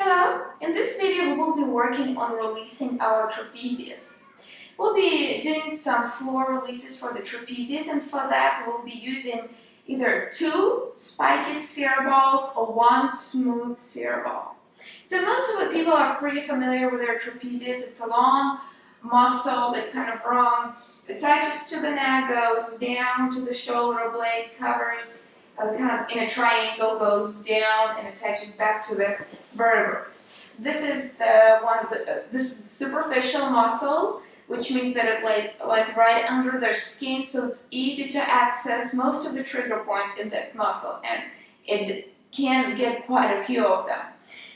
Hello, in this video we will be working on releasing our trapezius. We'll be doing some floor releases for the trapezius, and for that we'll be using either 2 spiky sphere balls or 1 smooth sphere ball. So most of the people are pretty familiar with their trapezius. It's a long muscle that kind of runs, attaches to the neck, goes down to the shoulder blade, covers kind of in a triangle, goes down and attaches back to the vertebrae. This is the superficial muscle, which means that it lies right under their skin, so it's easy to access most of the trigger points in that muscle, and it can get quite a few of them.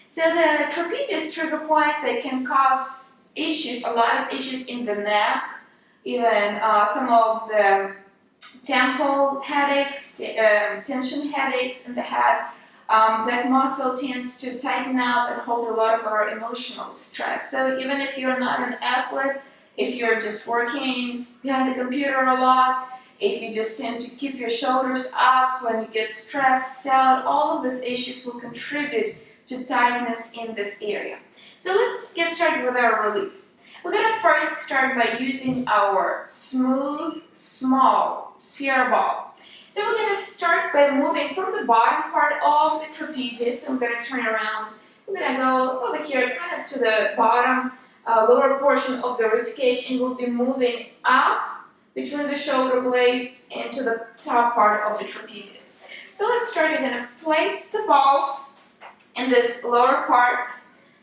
So the trapezius trigger points, they can cause issues, a lot of issues in the neck, even some of the temple headaches, tension headaches in the head. That muscle tends to tighten up and hold a lot of our emotional stress. So even if you're not an athlete, if you're just working behind the computer a lot, if you just tend to keep your shoulders up when you get stressed out, all of these issues will contribute to tightness in this area. So let's get started with our release. We're going to first start by using our smooth, small sphere ball. So we're going to start by moving from the bottom part of the trapezius. So I'm going to turn around. We're going to go over here kind of to the bottom, lower portion of the ribcage, and we'll be moving up between the shoulder blades and to the top part of the trapezius. So let's start. You're going to place the ball in this lower part,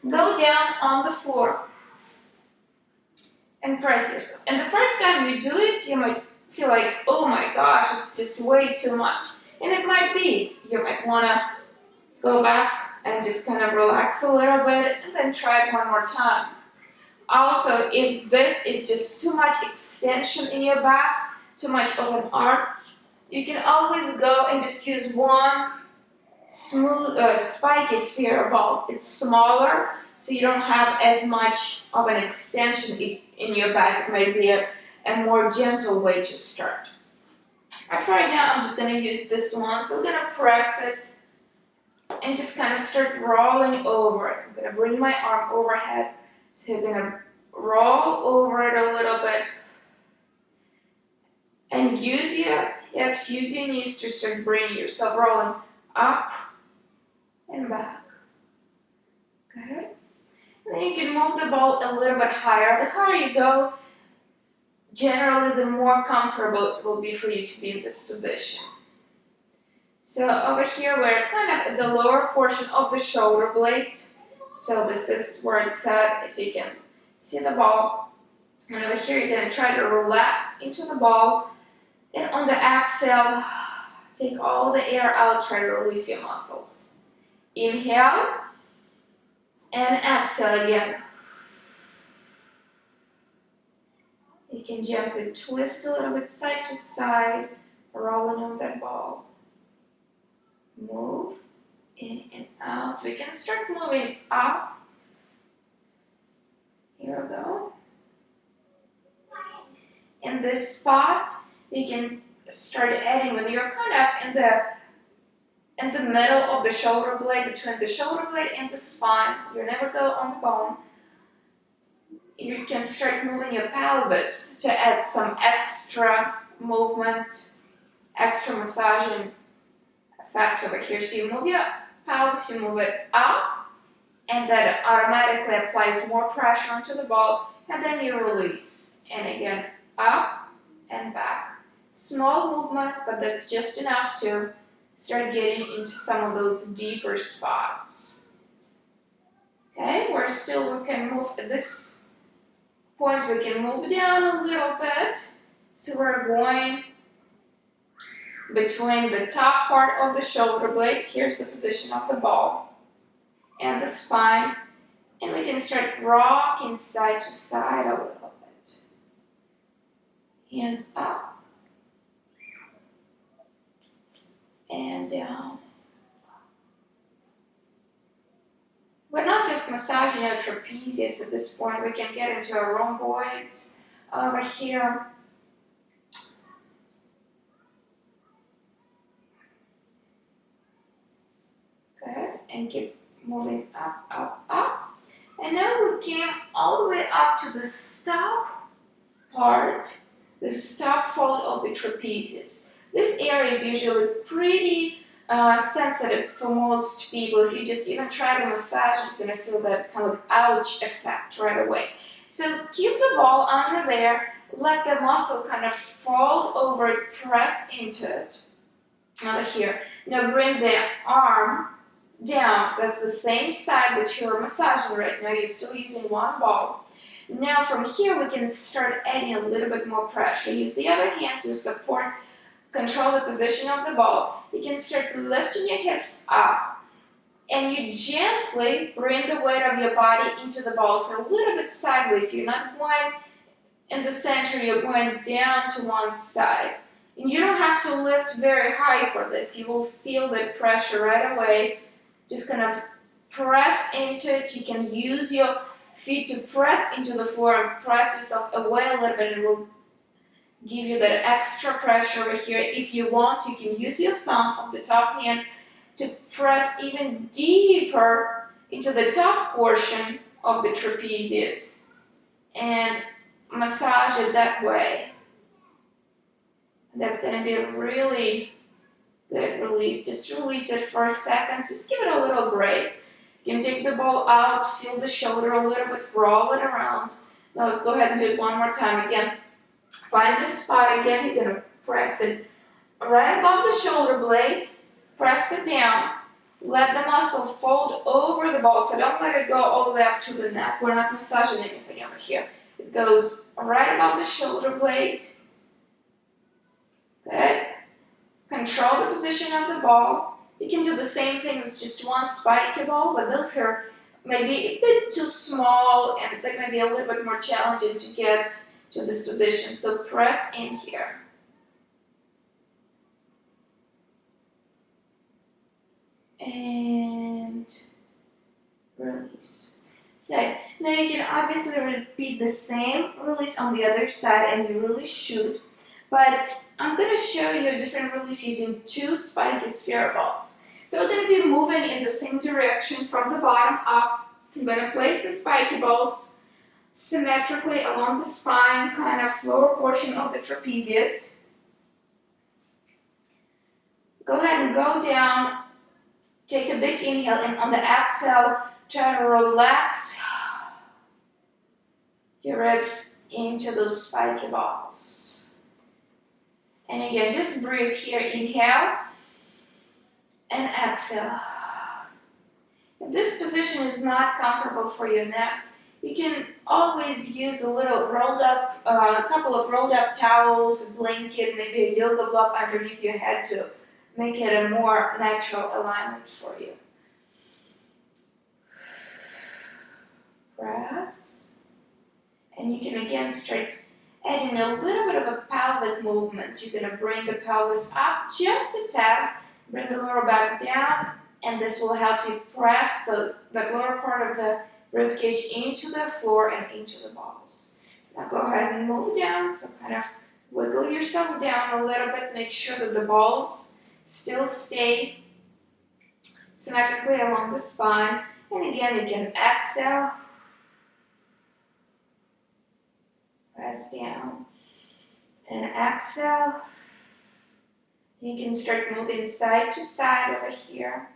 go down on the floor, and press yourself. And the first time you do it, you might feel like, oh my gosh, it's just way too much. And it might be. You might want to go back and just kind of relax a little bit and then try it one more time. Also, if this is just too much extension in your back, too much of an arch, you can always go and just use one smooth, spiky sphere ball. It's smaller, so you don't have as much of an extension in your back. It might be a more gentle way to start. For right now, I'm just going to use this one. So I'm going to press it and just kind of start rolling over it. I'm going to bring my arm overhead. So you're going to roll over it a little bit. And use your hips, use your knees to start bringing yourself rolling up and back. Good. And then you can move the ball a little bit higher. The higher you go, generally the more comfortable it will be for you to be in this position. So over here we're kind of at the lower portion of the shoulder blade. So this is where it's at, if you can see the ball. And over here you're going to try to relax into the ball. And on the exhale, take all the air out, try to release your muscles. Inhale and exhale again. You can gently twist a little bit side to side, rolling on that ball. Move in and out. We can start moving up. Here we go. In this spot, you can start adding when you're kind of in the middle of the shoulder blade, between the shoulder blade and the spine. You never go on the bone. You can start moving your pelvis to add some extra movement, extra massaging effect over here. So you move your pelvis, you move it up, and that automatically applies more pressure onto the ball, and then you release. And again, up and back. Small movement, but that's just enough to start getting into some of those deeper spots. Okay, we can move at this point, we can move down a little bit. So we're going between the top part of the shoulder blade, here's the position of the ball, and the spine, and we can start rocking side to side a little bit. Hands up and down. We're not just massaging our trapezius at this point, we can get into our rhomboids over here. Good, and keep moving up, up, up. And now we came all the way up to the stop part, the stop fold of the trapezius. This area is usually pretty sensitive for most people. If you just even try to massage, you're going to feel that kind of ouch effect right away. So keep the ball under there, let the muscle kind of fold over, press into it. Here. Now bring the arm down. That's the same side that you're massaging right now. You're still using one ball. Now from here we can start adding a little bit more pressure. Use the other hand to support, control the position of the ball. You can start lifting your hips up and you gently bring the weight of your body into the ball. So a little bit sideways. You're not going in the center, you're going down to one side. And you don't have to lift very high for this. You will feel the pressure right away. Just kind of press into it. You can use your feet to press into the floor and press yourself away a little bit. It will give you that extra pressure over here. If you want, you can use your thumb of the top hand to press even deeper into the top portion of the trapezius and massage it that way. That's going to be a really good release. Just release it for a second. Just give it a little break. You can take the ball out, feel the shoulder a little bit, roll it around. Now let's go ahead and do it one more time again. Find this spot again. You're going to press it right above the shoulder blade. Press it down. Let the muscle fold over the ball. So don't let it go all the way up to the neck. We're not massaging anything over here. It goes right above the shoulder blade. Good. Control the position of the ball. You can do the same thing with just one spiky ball, but those are maybe a bit too small and they may be a little bit more challenging to get to this position. So press in here. And release. Okay. Now you can obviously repeat the same release on the other side, and you really should. But I'm going to show you a different release using two spiky sphere balls. So we're going to be moving in the same direction from the bottom up. I'm going to place the spiky balls symmetrically along the spine, kind of lower portion of the trapezius. Go ahead and go down. Take a big inhale, and on the exhale, try to relax your ribs into those spiky balls. And again, just breathe here. Inhale and exhale. If this position is not comfortable for your neck, you can always use a little rolled up, a couple of rolled up towels, a blanket, maybe a yoga block underneath your head to make it a more natural alignment for you. Press. And you can again start adding a little bit of a pelvic movement. You're going to bring the pelvis up just a tad, bring the lower back down, and this will help you press that lower part of the rib cage into the floor and into the balls. Now go ahead and move down, so kind of wiggle yourself down a little bit, make sure that the balls still stay symmetrically along the spine. And again, you can exhale, press down, and exhale. You can start moving side to side over here.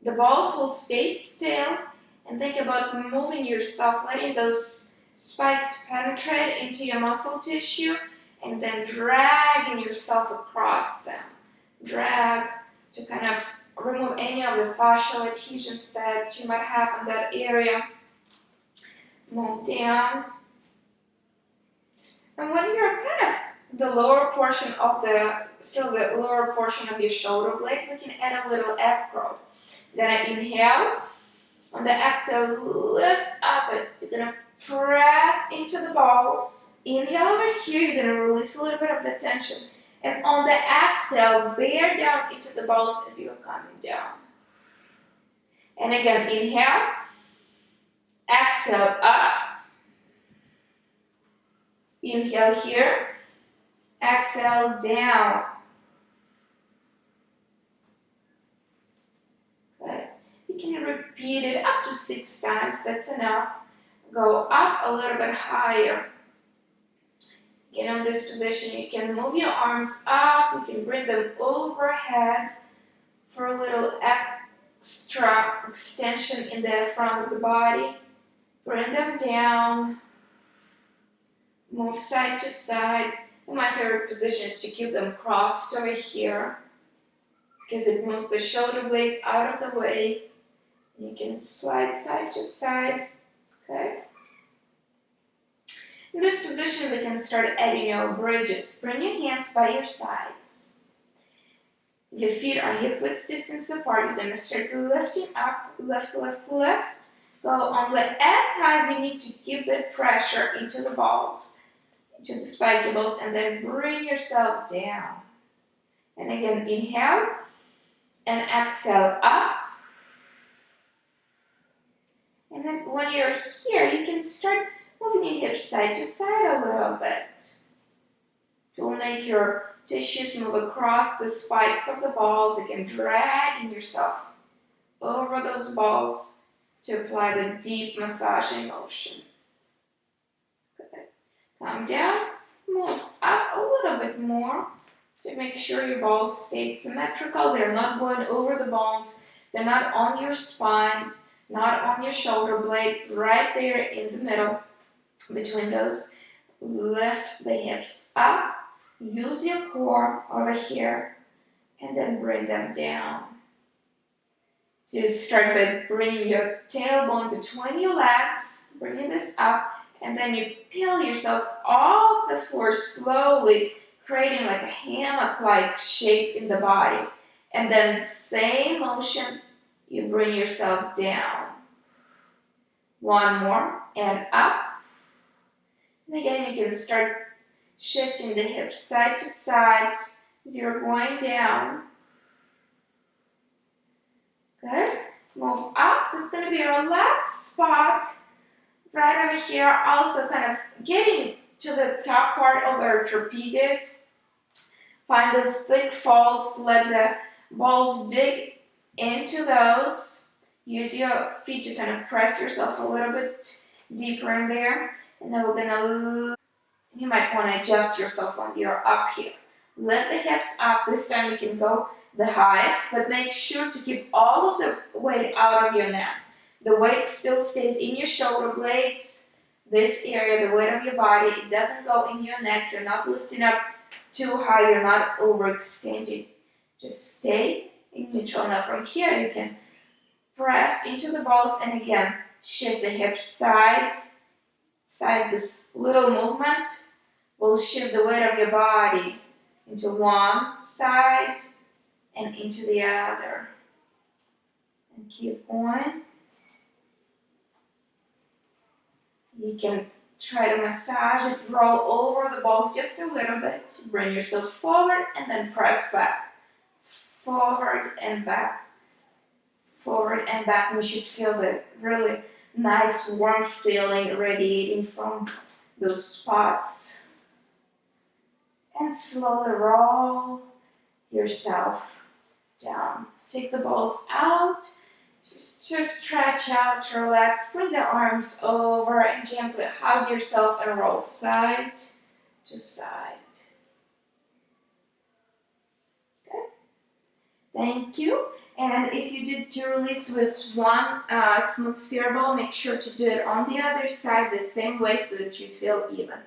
The balls will stay still, and think about moving yourself, letting those spikes penetrate into your muscle tissue, and then dragging yourself across them. Drag to kind of remove any of the fascial adhesions that you might have in that area. Move down. And when you're kind of the lower portion of the lower portion of your shoulder blade, we can add a little ab curl. Then I inhale. On the exhale, lift up it. You're going to press into the balls. Inhale over here. You're going to release a little bit of the tension. And on the exhale, bear down into the balls as you're coming down. And again, inhale. Exhale up. Inhale here. Exhale down. Good. You You can repeat it up to 6 times, that's enough. Go up a little bit higher. Get in this position, you can move your arms up, you can bring them overhead for a little extra extension in the front of the body. Bring them down, move side to side. And my favorite position is to keep them crossed over here because it moves the shoulder blades out of the way. You can slide side to side, okay? In this position, we can start adding our bridges. Bring your hands by your sides. Your feet are hip width distance apart. You're going to start lifting up, lift, lift, lift. Go only as high as you need to keep the pressure into the balls, into the spiky balls, and then bring yourself down. And again, inhale and exhale up. And when you're here, you can start moving your hips side to side a little bit. It will make your tissues move across the spikes of the balls. You can drag yourself over those balls to apply the deep massaging motion. Good. Come down, move up a little bit more to make sure your balls stay symmetrical. They're not going over the bones. They're not on your spine, not on your shoulder blade, right there in the middle between those. Lift the hips up, use your core over here, and then bring them down. So you start by bringing your tailbone between your legs, bringing this up, and then you peel yourself off the floor slowly, creating like a hammock-like shape in the body. And then same motion, you bring yourself down. One more, and up. And again, you can start shifting the hips side to side as you're going down. Good. Move up. This is going to be our last spot. Right over here, also kind of getting to the top part of our trapezius. Find those thick folds. Let the balls dig into those. Use your feet to kind of press yourself a little bit deeper in there. And then we're going to, you might want to adjust yourself when you're up here. Lift the hips up. This time you can go the highest, but make sure to keep all of the weight out of your neck. The weight still stays in your shoulder blades, this area, the weight of your body. It doesn't go in your neck. You're not lifting up too high. You're not overextending. Just stay in neutral. Now from here, you can press into the balls and again, shift the hips side. This little movement will shift the weight of your body into one side and into the other. And keep going. You can try to massage it, roll over the balls just a little bit. Bring yourself forward and then press back. Forward and back. Forward and back. And you should feel the really nice warm feeling radiating from those spots. And slowly roll yourself down. Take the balls out. Just stretch out, relax. Bring the arms over and gently hug yourself and roll side to side. Okay. Thank you. And if you did your release with one smooth sphere ball, make sure to do it on the other side the same way so that you feel even.